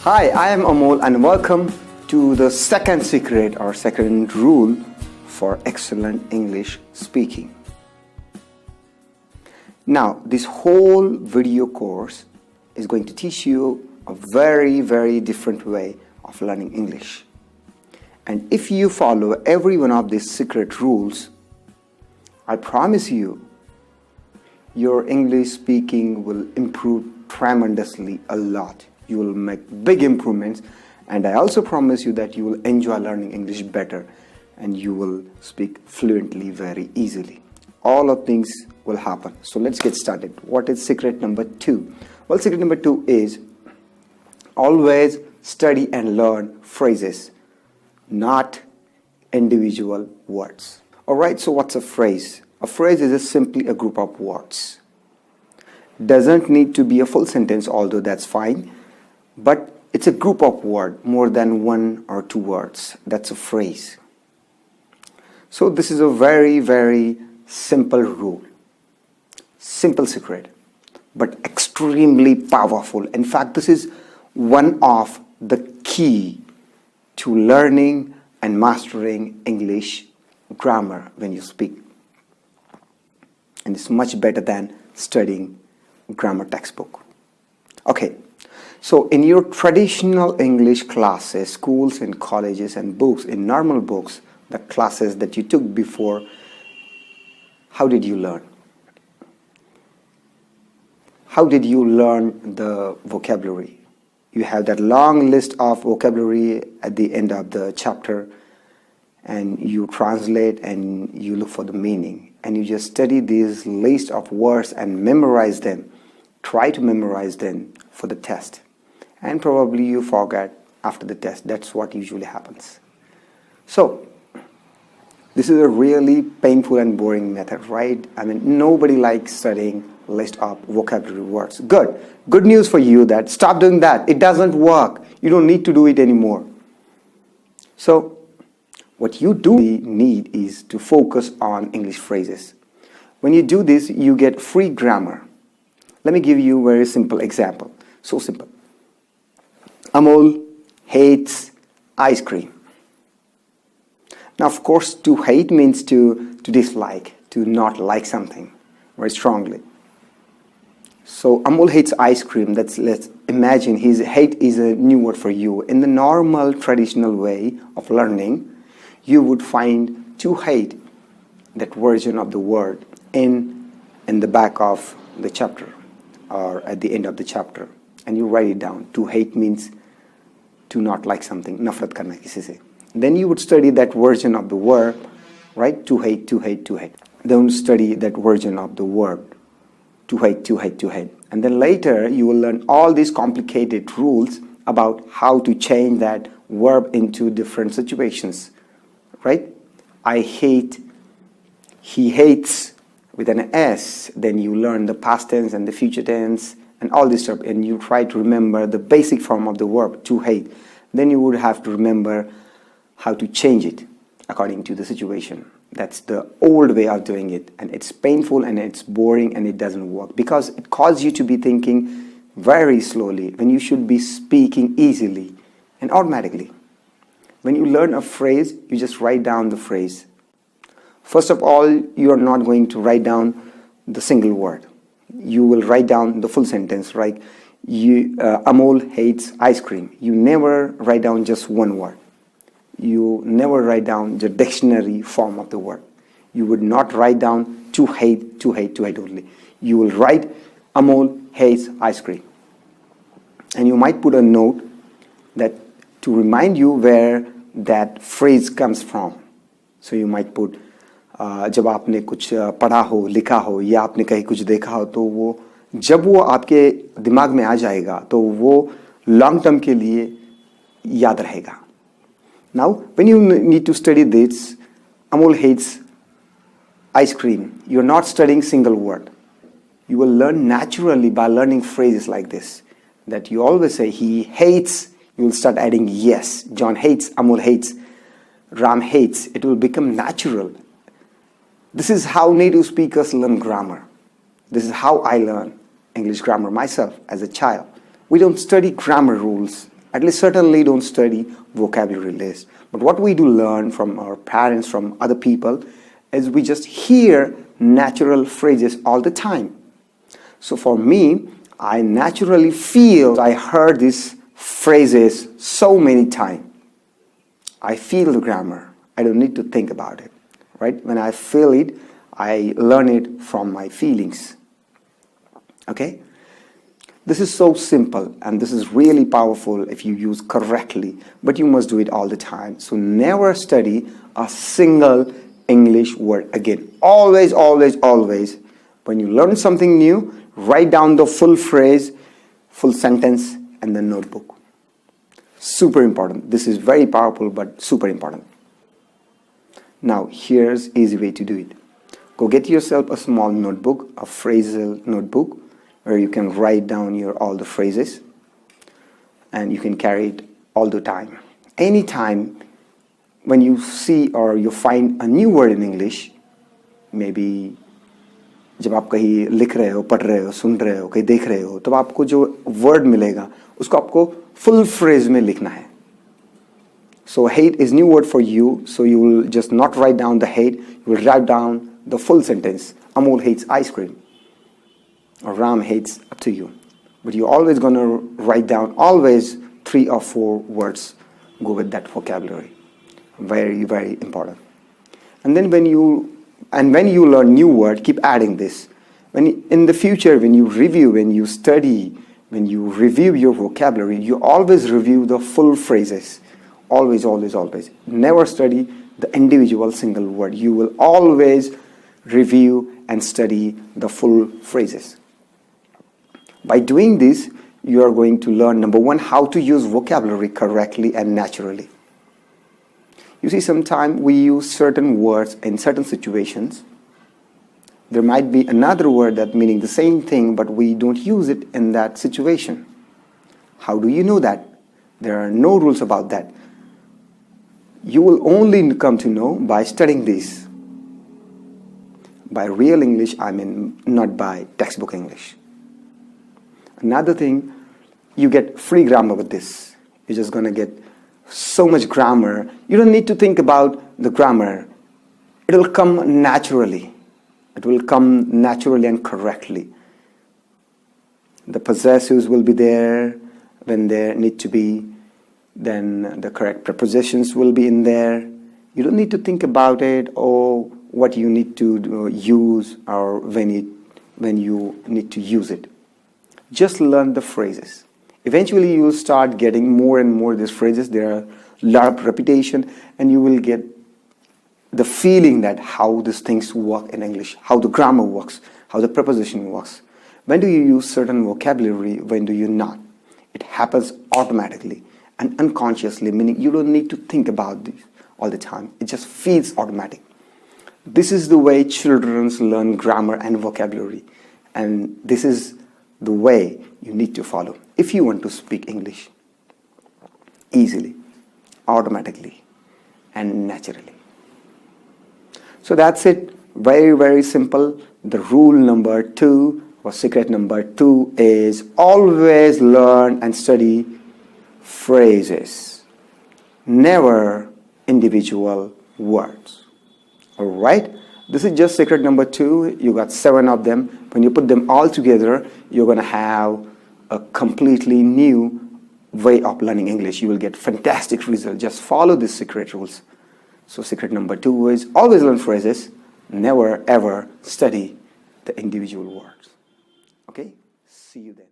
Hi, I am Amol and welcome to the second secret or second rule for excellent English speaking. Now, this whole video course is going to teach you a very different way of learning English. And if you follow every one of these secret rules, I promise you, your English speaking will improve tremendously a lot. You will make big improvements, and I also promise you that you will enjoy learning English better and you will speak fluently very easily. All of things will happen. So let's get started. What is secret number 2? Well, secret number 2 is always study and learn phrases, not individual words. Alright, so what's a phrase? A phrase is simply a group of words. Doesn't need to be a full sentence, although that's fine. But it's a group of words, more than one or two words. That's a phrase. So this is a very simple rule. Simple secret, but extremely powerful. In fact, this is one of the key to learning and mastering English grammar when you speak. And it's much better than studying grammar textbook. Okay. So in your traditional English classes, schools and colleges and books, in normal books, the classes that you took before, how did you learn? How did you learn the vocabulary? You have that long list of vocabulary at the end of the chapter, and you translate and you look for the meaning. And you just study this list of words and memorize them. Try to memorize them for the test. And probably you forget after the test. That's what usually happens. So, this is a really painful and boring method, right? I mean, nobody likes studying a list of vocabulary words. Good news for you that stop doing that. It doesn't work. You don't need to do it anymore. So, what you do need is to focus on English phrases. When you do this, you get free grammar. Let me give you a very simple example. So simple. Amol hates ice cream. Now, of course, to hate means to dislike, to not like something very strongly. So Amol hates ice cream. Let's imagine his hate is a new word for you. In the normal traditional way of learning, you would find to hate, that version of the word, in the back of the chapter or at the end of the chapter, and you write it down. To hate means to not like something, nafrat karna kisi se. Then you would study that version of the word, right? To hate. Then study that version of the word, to hate. And then later you will learn all these complicated rules about how to change that verb into different situations, right? I hate, he hates with an S. Then you learn the past tense and the future tense and all this stuff, and you try to remember the basic form of the verb, to hate. Then you would have to remember how to change it according to the situation. That's the old way of doing it, and it's painful and it's boring and it doesn't work because it causes you to be thinking very slowly when you should be speaking easily and automatically. When you learn a phrase, you just write down the phrase. First of all, you are not going to write down the single word. You will write down the full sentence, right? Amol hates ice cream. You never write down just one word. You never write down the dictionary form of the word. You would not write down to hate only. You will write Amol hates ice cream. And you might put a note that to remind you where that phrase comes from. So you might put जब आपने कुछ पढ़ा हो, लिखा हो या आपने कहीं कुछ देखा हो, तो वो जब वो आपके दिमाग में आ जाएगा तो वो लॉन्ग टर्म के लिए याद रहेगा. Now, when you need to study this, Amol hates ice cream. You're not studying single word. You will learn naturally by learning phrases like this. That you always say, he hates, you will start adding yes. John hates, Amol hates, Ram hates. It will become natural. This is how native speakers learn grammar. This is how I learn English grammar myself as a child. We don't study grammar rules At least certainly don't study vocabulary list. But what we do learn from our parents, from other people, is we just hear natural phrases all the time. So for me, I naturally feel I heard these phrases so many times. I feel the grammar. I don't need to think about it. Right? When I feel it, I learn it from my feelings. Okay? This is so simple and this is really powerful if you use correctly, but you must do it all the time. So never study a single English word again. Always, always, always, when you learn something new, write down the full phrase, full sentence, and the notebook. Super important. This is very powerful, but super important. Now, here's easy way to do it. Go get yourself a small notebook, a phrasal notebook, where you can write down all the phrases, and you can carry it all the time. Anytime when you see or you find a new word in English, maybe जब आप कहीं लिख रहे हो, पढ़ रहे हो, सुन रहे हो, कहीं देख रहे हो, तब आपको जो वर्ड मिलेगा उसको आपको full phrase में लिखना है. So hate is new word for you, so you will just not write down the hate, you will write down the full sentence. Amol hates ice cream. Or Ram hates, up to you. But you're always going to write down always 3 or 4 words. Go with that vocabulary. Very, very important. And then when you learn new word, keep adding this. In the future, when you review, when you study, when you review your vocabulary, you always review the full phrases. Always, always, always. Never study the individual single word. You will always review and study the full phrases. By doing this, you are going to learn, number 1, how to use vocabulary correctly and naturally. You see, sometimes we use certain words in certain situations. There might be another word that meaning the same thing, but we don't use it in that situation. How do you know that? There are no rules about that. You will only come to know by studying this. By real English, I mean not by textbook English. Another thing, you get free grammar with this. You're just going to get so much grammar. You don't need to think about the grammar. It will come naturally. It will come naturally and correctly. The possessives will be there when there need to be. Then the correct prepositions will be in there. You don't need to think about it or what you need to use or when you need to use it. Just learn the phrases. Eventually you will start getting more and more these phrases. There are a lot of repetition and you will get the feeling that how these things work in English, how the grammar works, how the preposition works. When do you use certain vocabulary, when do you not? It happens automatically and unconsciously, meaning you don't need to think about this all the time. It just feels automatic. This is the way children learn grammar and vocabulary, and this is the way you need to follow if you want to speak English easily, automatically, and naturally. So that's it. Very, very simple. The rule number 2 or secret number 2 is always learn and study phrases, never individual words. All right? This is just secret number 2. You got 7 of them. When you put them all together, you're going to have a completely new way of learning English. You will get fantastic results. Just follow these secret rules. So secret number 2 is always learn phrases, never ever study the individual words. Okay? See you then.